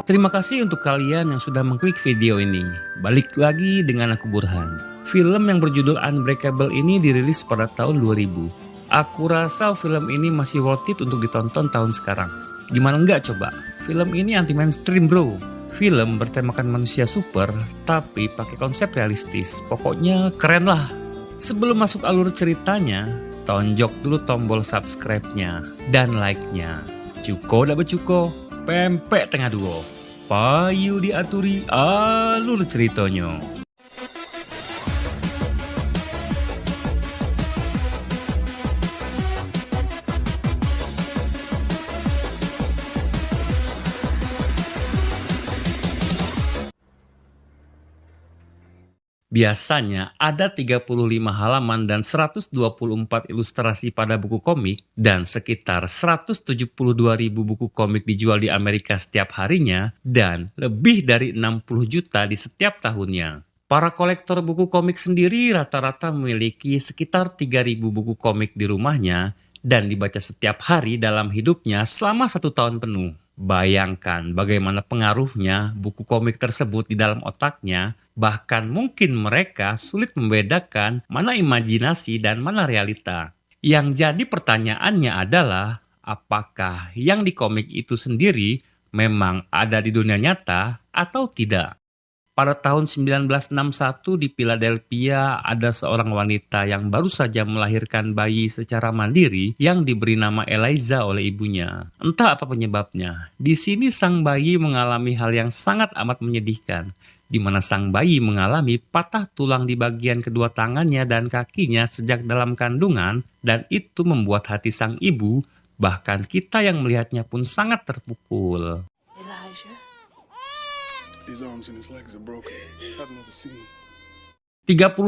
Terima kasih untuk kalian yang sudah mengklik video ini. Balik lagi dengan aku Burhan. Film yang berjudul Unbreakable ini dirilis pada tahun 2000. Aku rasa film ini masih worth it untuk ditonton tahun sekarang. Gimana enggak coba? Film ini anti mainstream bro. Film bertemakan manusia super, tapi pakai konsep realistis. Pokoknya keren lah. Sebelum masuk alur ceritanya, tonjok dulu tombol subscribe-nya dan like-nya. Cuko dah becuko, pempek tengah duo. Payu diaturi alur ceritanya. Biasanya ada 35 halaman dan 124 ilustrasi pada buku komik dan sekitar 172.000 buku komik dijual di Amerika setiap harinya dan lebih dari 60 juta di setiap tahunnya. Para kolektor buku komik sendiri rata-rata memiliki sekitar 3.000 buku komik di rumahnya dan dibaca setiap hari dalam hidupnya selama 1 tahun penuh. Bayangkan bagaimana pengaruhnya buku komik tersebut di dalam otaknya, bahkan mungkin mereka sulit membedakan mana imajinasi dan mana realita. Yang jadi pertanyaannya adalah, apakah yang di komik itu sendiri memang ada di dunia nyata atau tidak? Pada tahun 1961 di Philadelphia ada seorang wanita yang baru saja melahirkan bayi secara mandiri yang diberi nama Eliza oleh ibunya. Entah apa penyebabnya, di sini sang bayi mengalami hal yang sangat amat menyedihkan, di mana sang bayi mengalami patah tulang di bagian kedua tangannya dan kakinya sejak dalam kandungan, dan itu membuat hati sang ibu, bahkan kita yang melihatnya pun sangat terpukul. 30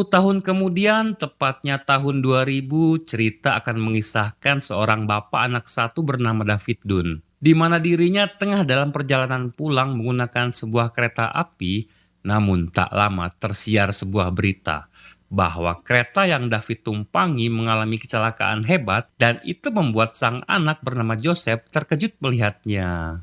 tahun kemudian, tepatnya tahun 2000, cerita akan mengisahkan seorang bapak anak satu bernama David Dunn, di mana dirinya tengah dalam perjalanan pulang menggunakan sebuah kereta api, namun tak lama tersiar sebuah berita bahwa kereta yang David tumpangi mengalami kecelakaan hebat dan itu membuat sang anak bernama Joseph terkejut melihatnya.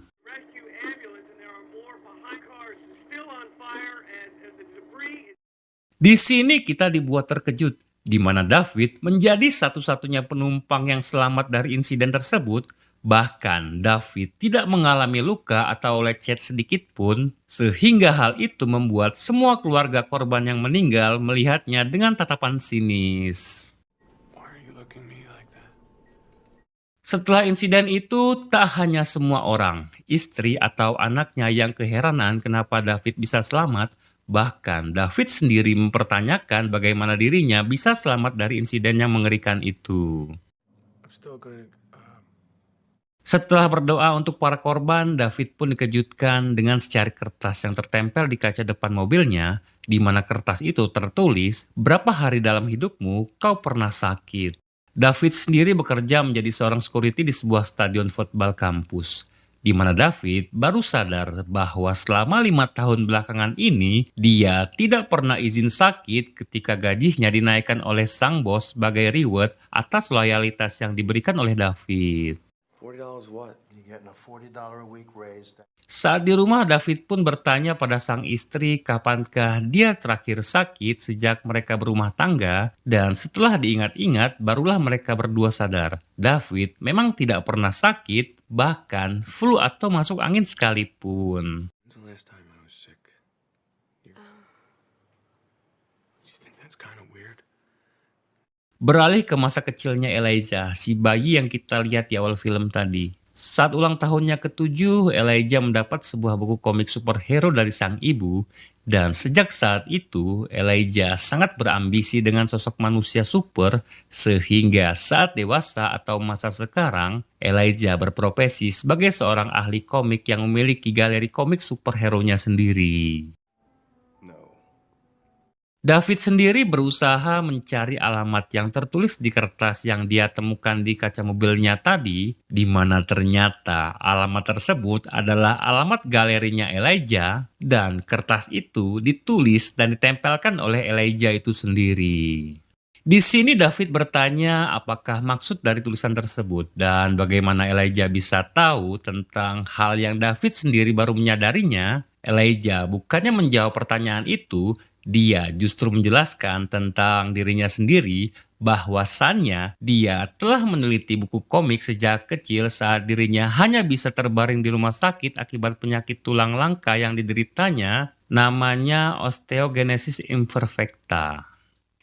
Di sini kita dibuat terkejut, di mana David menjadi satu-satunya penumpang yang selamat dari insiden tersebut. Bahkan David tidak mengalami luka atau lecet sedikit pun, sehingga hal itu membuat semua keluarga korban yang meninggal melihatnya dengan tatapan sinis. Setelah insiden itu, tak hanya semua orang, istri atau anaknya yang keheranan kenapa David bisa selamat, bahkan David sendiri mempertanyakan bagaimana dirinya bisa selamat dari insiden yang mengerikan itu. Setelah berdoa untuk para korban, David pun dikejutkan dengan secari kertas yang tertempel di kaca depan mobilnya, di mana kertas itu tertulis, "Berapa hari dalam hidupmu kau pernah sakit?" David sendiri bekerja menjadi seorang security di sebuah stadion football kampus, di mana David baru sadar bahwa selama 5 tahun belakangan ini, dia tidak pernah izin sakit ketika gajinya dinaikkan oleh sang bos sebagai reward atas loyalitas yang diberikan oleh David. Saat di rumah, David pun bertanya pada sang istri kapankah dia terakhir sakit sejak mereka berumah tangga, dan setelah diingat-ingat barulah mereka berdua sadar. David memang tidak pernah sakit, bahkan flu atau masuk angin sekalipun. Beralih ke masa kecilnya Eliza, si bayi yang kita lihat di awal film tadi. Saat ulang tahunnya ke-7, Eliza mendapat sebuah buku komik superhero dari sang ibu, dan sejak saat itu, Eliza sangat berambisi dengan sosok manusia super, sehingga saat dewasa atau masa sekarang, Eliza berprofesi sebagai seorang ahli komik yang memiliki galeri komik superhero-nya sendiri. David sendiri berusaha mencari alamat yang tertulis di kertas yang dia temukan di kaca mobilnya tadi, di mana ternyata alamat tersebut adalah alamat galerinya Eliza, dan kertas itu ditulis dan ditempelkan oleh Eliza itu sendiri. Di sini David bertanya apakah maksud dari tulisan tersebut dan bagaimana Elijah bisa tahu tentang hal yang David sendiri baru menyadarinya. Elijah bukannya menjawab pertanyaan itu, dia justru menjelaskan tentang dirinya sendiri bahwasannya dia telah meneliti buku komik sejak kecil saat dirinya hanya bisa terbaring di rumah sakit akibat penyakit tulang langka yang dideritanya, namanya osteogenesis imperfecta.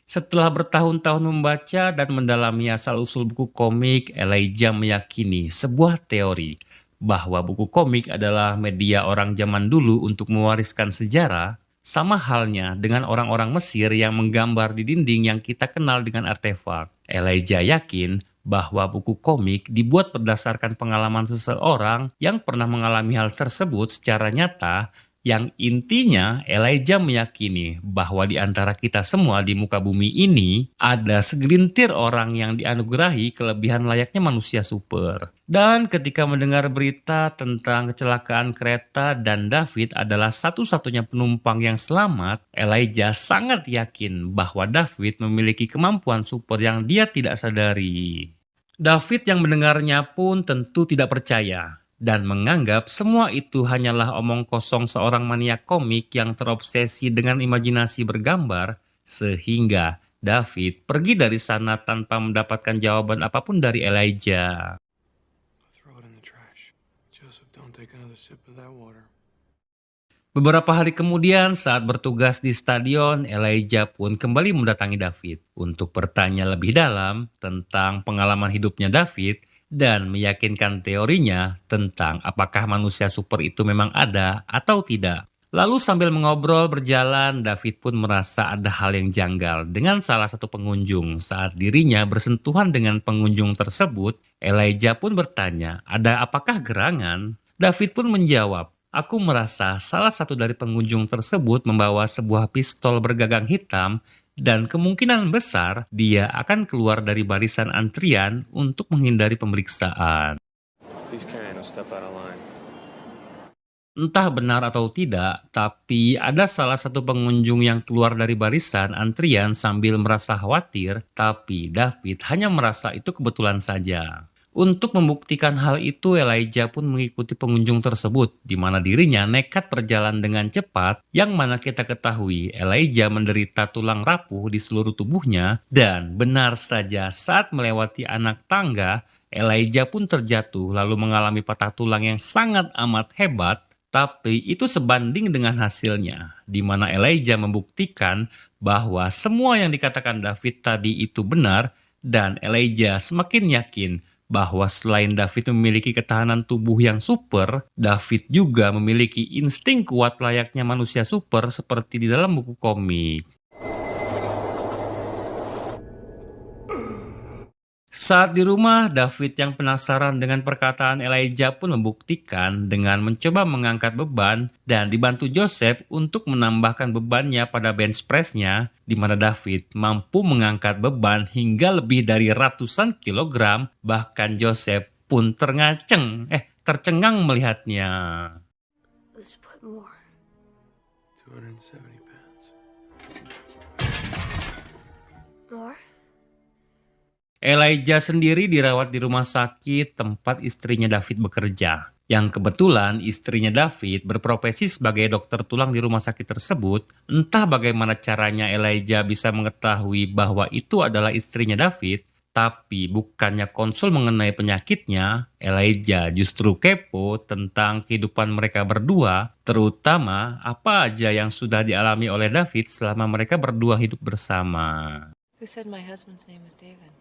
Setelah bertahun-tahun membaca dan mendalami asal-usul buku komik, Elijah meyakini sebuah teori bahwa buku komik adalah media orang zaman dulu untuk mewariskan sejarah, sama halnya dengan orang-orang Mesir yang menggambar di dinding yang kita kenal dengan artefak. Elijah yakin bahwa buku komik dibuat berdasarkan pengalaman seseorang yang pernah mengalami hal tersebut secara nyata, yang intinya Elijah meyakini bahwa di antara kita semua di muka bumi ini ada segelintir orang yang dianugerahi kelebihan layaknya manusia super. Dan ketika mendengar berita tentang kecelakaan kereta dan David adalah satu-satunya penumpang yang selamat, Elijah sangat yakin bahwa David memiliki kemampuan super yang dia tidak sadari. David yang mendengarnya pun tentu tidak percaya dan menganggap semua itu hanyalah omong kosong seorang maniak komik yang terobsesi dengan imajinasi bergambar, sehingga David pergi dari sana tanpa mendapatkan jawaban apapun dari Elijah. Throw it in the trash. Joseph, don't take another sip of that water. Beberapa hari kemudian saat bertugas di stadion, Elijah pun kembali mendatangi David untuk bertanya lebih dalam tentang pengalaman hidupnya David dan meyakinkan teorinya tentang apakah manusia super itu memang ada atau tidak. Lalu sambil mengobrol berjalan, David pun merasa ada hal yang janggal dengan salah satu pengunjung. Saat dirinya bersentuhan dengan pengunjung tersebut, Elijah pun bertanya, "Ada apakah gerangan?" David pun menjawab, "Aku merasa salah satu dari pengunjung tersebut membawa sebuah pistol bergagang hitam dan kemungkinan besar dia akan keluar dari barisan antrian untuk menghindari pemeriksaan." Please carry no step out of line. Entah benar atau tidak, tapi ada salah satu pengunjung yang keluar dari barisan antrian sambil merasa khawatir, tapi David hanya merasa itu kebetulan saja. Untuk membuktikan hal itu, Elijah pun mengikuti pengunjung tersebut, di mana dirinya nekat berjalan dengan cepat, yang mana kita ketahui Elijah menderita tulang rapuh di seluruh tubuhnya, dan benar saja saat melewati anak tangga, Elijah pun terjatuh lalu mengalami patah tulang yang sangat amat hebat. Tapi itu sebanding dengan hasilnya, di mana Elijah membuktikan bahwa semua yang dikatakan David tadi itu benar, dan Elijah semakin yakin bahwa selain David memiliki ketahanan tubuh yang super, David juga memiliki insting kuat layaknya manusia super seperti di dalam buku komik. Saat di rumah, David yang penasaran dengan perkataan Elijah pun membuktikan dengan mencoba mengangkat beban dan dibantu Joseph untuk menambahkan bebannya pada bench press-nya, di mana David mampu mengangkat beban hingga lebih dari ratusan kilogram, bahkan Joseph pun tercengang melihatnya. Let's put more. 270 pounds. More? Elijah sendiri dirawat di rumah sakit tempat istrinya David bekerja. Yang kebetulan istrinya David berprofesi sebagai dokter tulang di rumah sakit tersebut. Entah bagaimana caranya Elijah bisa mengetahui bahwa itu adalah istrinya David, tapi bukannya konsul mengenai penyakitnya, Elijah justru kepo tentang kehidupan mereka berdua, terutama apa aja yang sudah dialami oleh David selama mereka berdua hidup bersama. Who said my husband's name was David?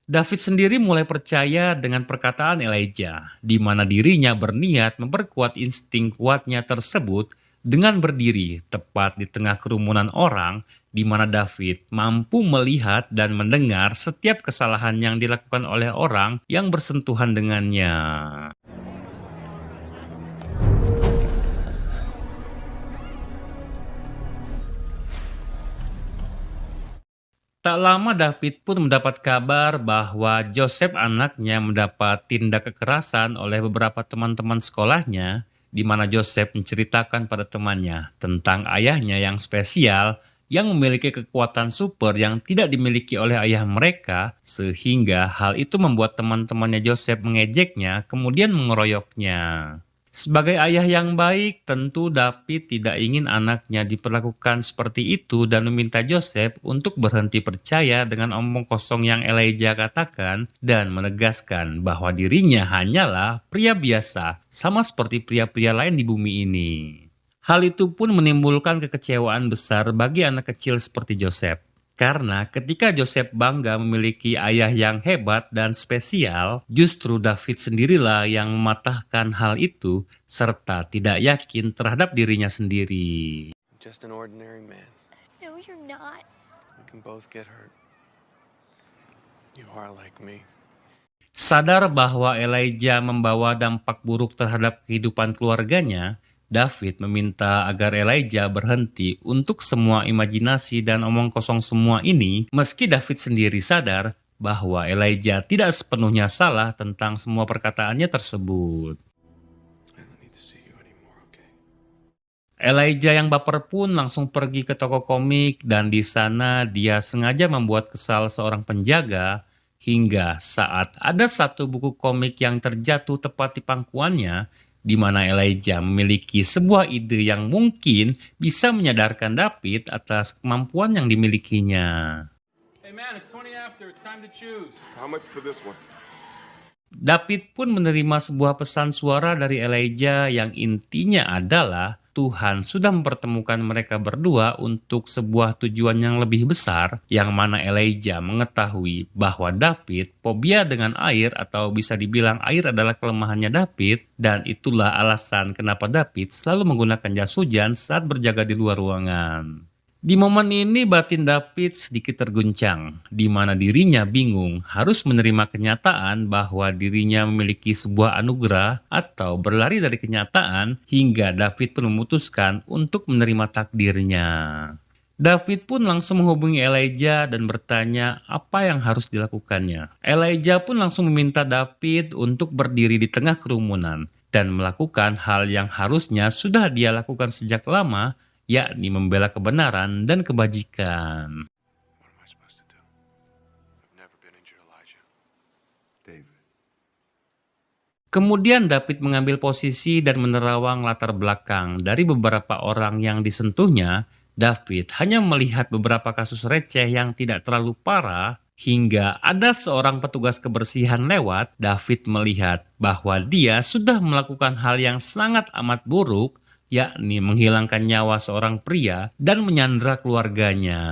David sendiri mulai percaya dengan perkataan Elijah, di mana dirinya berniat memperkuat insting kuatnya tersebut dengan berdiri tepat di tengah kerumunan orang, di mana David mampu melihat dan mendengar setiap kesalahan yang dilakukan oleh orang yang bersentuhan dengannya. Tak lama David pun mendapat kabar bahwa Joseph anaknya mendapat tindak kekerasan oleh beberapa teman-teman sekolahnya, di mana Joseph menceritakan pada temannya tentang ayahnya yang spesial yang memiliki kekuatan super yang tidak dimiliki oleh ayah mereka, sehingga hal itu membuat teman-temannya Joseph mengejeknya kemudian mengeroyoknya. Sebagai ayah yang baik, tentu David tidak ingin anaknya diperlakukan seperti itu dan meminta Joseph untuk berhenti percaya dengan omong kosong yang Elijah katakan dan menegaskan bahwa dirinya hanyalah pria biasa, sama seperti pria-pria lain di bumi ini. Hal itu pun menimbulkan kekecewaan besar bagi anak kecil seperti Joseph. Karena ketika Joseph bangga memiliki ayah yang hebat dan spesial, justru David sendirilah yang mematahkan hal itu serta tidak yakin terhadap dirinya sendiri. I'm just an ordinary man. No, you're not. We can both get hurt. You are like me. Sadar bahwa Elijah membawa dampak buruk terhadap kehidupan keluarganya, David meminta agar Elijah berhenti untuk semua imajinasi dan omong kosong semua ini, meski David sendiri sadar bahwa Elijah tidak sepenuhnya salah tentang semua perkataannya tersebut. I don't need to see you anymore, okay? Elijah yang baper pun langsung pergi ke toko komik dan di sana dia sengaja membuat kesal seorang penjaga hingga saat ada satu buku komik yang terjatuh tepat di pangkuannya, di mana Elijah memiliki sebuah ide yang mungkin bisa menyadarkan David atas kemampuan yang dimilikinya. Hey man, it's 20 after. It's time to choose. How much for this one? David pun menerima sebuah pesan suara dari Elijah yang intinya adalah Tuhan sudah mempertemukan mereka berdua untuk sebuah tujuan yang lebih besar, yang mana Elijah mengetahui bahwa David fobia dengan air atau bisa dibilang air adalah kelemahannya David, dan itulah alasan kenapa David selalu menggunakan jas hujan saat berjaga di luar ruangan. Di momen ini batin David sedikit terguncang, di mana dirinya bingung harus menerima kenyataan bahwa dirinya memiliki sebuah anugerah atau berlari dari kenyataan, hingga David pun memutuskan untuk menerima takdirnya. David pun langsung menghubungi Elijah dan bertanya apa yang harus dilakukannya. Elijah pun langsung meminta David untuk berdiri di tengah kerumunan dan melakukan hal yang harusnya sudah dia lakukan sejak lama, yakni membela kebenaran dan kebajikan. What am I supposed to do? I've never been injured, Elijah. David. Kemudian David mengambil posisi dan menerawang latar belakang. Dari beberapa orang yang disentuhnya, David hanya melihat beberapa kasus receh yang tidak terlalu parah, hingga ada seorang petugas kebersihan lewat. David melihat bahwa dia sudah melakukan hal yang sangat amat buruk, yakni menghilangkan nyawa seorang pria dan menyandra keluarganya.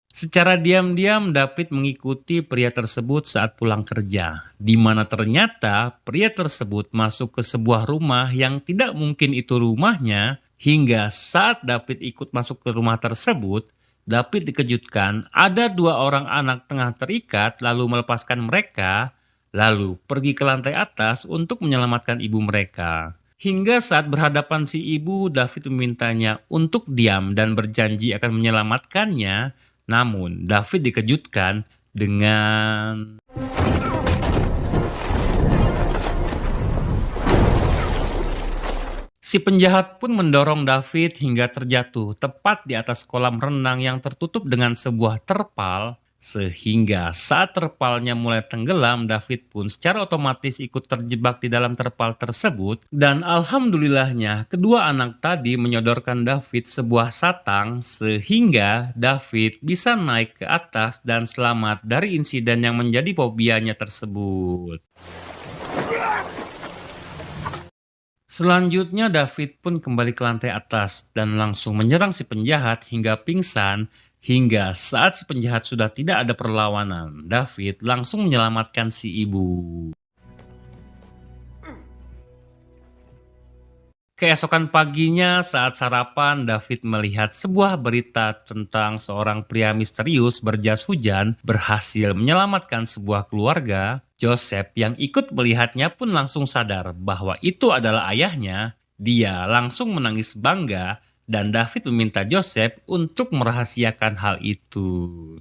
Secara diam-diam David mengikuti pria tersebut saat pulang kerja, di mana ternyata pria tersebut masuk ke sebuah rumah yang tidak mungkin itu rumahnya, hingga saat David ikut masuk ke rumah tersebut, David dikejutkan ada dua orang anak tengah terikat lalu melepaskan mereka, lalu pergi ke lantai atas untuk menyelamatkan ibu mereka. Hingga saat berhadapan si ibu, David memintanya untuk diam dan berjanji akan menyelamatkannya, namun David dikejutkan dengan si penjahat pun mendorong David hingga terjatuh tepat di atas kolam renang yang tertutup dengan sebuah terpal, sehingga saat terpalnya mulai tenggelam, David pun secara otomatis ikut terjebak di dalam terpal tersebut, dan alhamdulillahnya kedua anak tadi menyodorkan David sebuah satang sehingga David bisa naik ke atas dan selamat dari insiden yang menjadi fobianya tersebut. Selanjutnya David pun kembali ke lantai atas dan langsung menyerang si penjahat hingga pingsan, hingga saat si penjahat sudah tidak ada perlawanan, David langsung menyelamatkan si ibu. Keesokan paginya saat sarapan, David melihat sebuah berita tentang seorang pria misterius berjas hujan berhasil menyelamatkan sebuah keluarga. Joseph yang ikut melihatnya pun langsung sadar bahwa itu adalah ayahnya. Dia langsung menangis bangga dan David meminta Joseph untuk merahasiakan hal itu.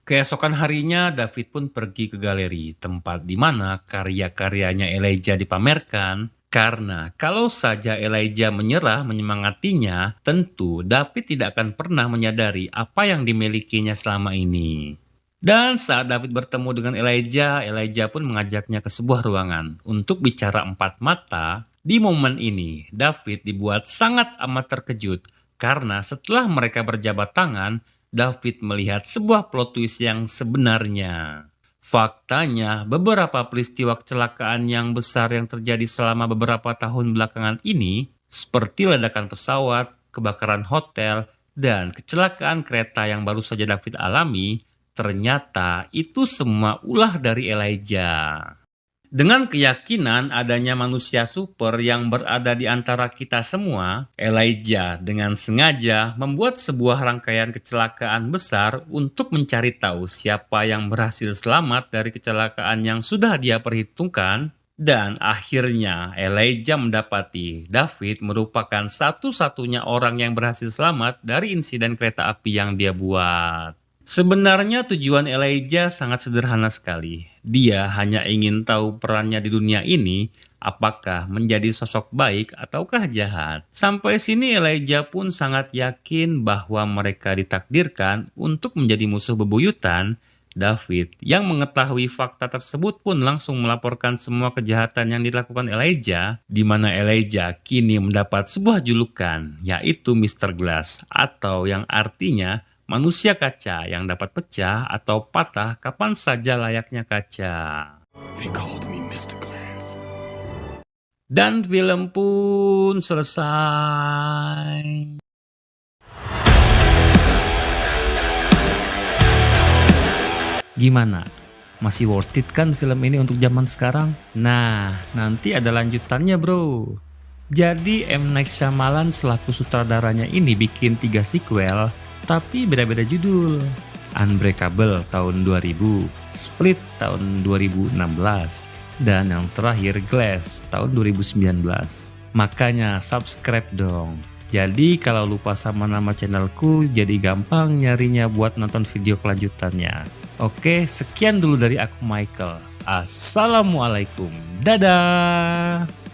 Keesokan harinya, David pun pergi ke galeri, tempat di mana karya-karyanya Elijah dipamerkan. Karena kalau saja Elijah menyerah menyemangatinya, tentu David tidak akan pernah menyadari apa yang dimilikinya selama ini. Dan saat David bertemu dengan Elijah, Elijah pun mengajaknya ke sebuah ruangan untuk bicara empat mata. Di momen ini, David dibuat sangat amat terkejut karena setelah mereka berjabat tangan, David melihat sebuah plot twist yang sebenarnya. Faktanya, beberapa peristiwa kecelakaan yang besar yang terjadi selama beberapa tahun belakangan ini, seperti ledakan pesawat, kebakaran hotel, dan kecelakaan kereta yang baru saja David alami, ternyata itu semua ulah dari Elijah. Dengan keyakinan adanya manusia super yang berada di antara kita semua, Elijah dengan sengaja membuat sebuah rangkaian kecelakaan besar untuk mencari tahu siapa yang berhasil selamat dari kecelakaan yang sudah dia perhitungkan. Dan akhirnya Elijah mendapati David merupakan satu-satunya orang yang berhasil selamat dari insiden kereta api yang dia buat. Sebenarnya tujuan Elijah sangat sederhana sekali. Dia hanya ingin tahu perannya di dunia ini, apakah menjadi sosok baik ataukah jahat. Sampai sini Elijah pun sangat yakin bahwa mereka ditakdirkan untuk menjadi musuh bebuyutan. David yang mengetahui fakta tersebut pun langsung melaporkan semua kejahatan yang dilakukan Elijah, di mana Elijah kini mendapat sebuah julukan, yaitu Mr. Glass, atau yang artinya manusia kaca yang dapat pecah atau patah kapan saja layaknya kaca. They called me Mr. Glass. Dan film pun selesai. Gimana? Masih worth it kan film ini untuk zaman sekarang? Nah, nanti ada lanjutannya bro. Jadi M. Night Shyamalan selaku sutradaranya ini bikin 3 sequel, tapi beda-beda judul. Unbreakable tahun 2000, Split tahun 2016, dan yang terakhir Glass tahun 2019. Makanya subscribe dong. Jadi kalau lupa sama nama channelku, jadi gampang nyarinya buat nonton video kelanjutannya. Oke, sekian dulu dari aku Michael. Assalamualaikum. Dadah!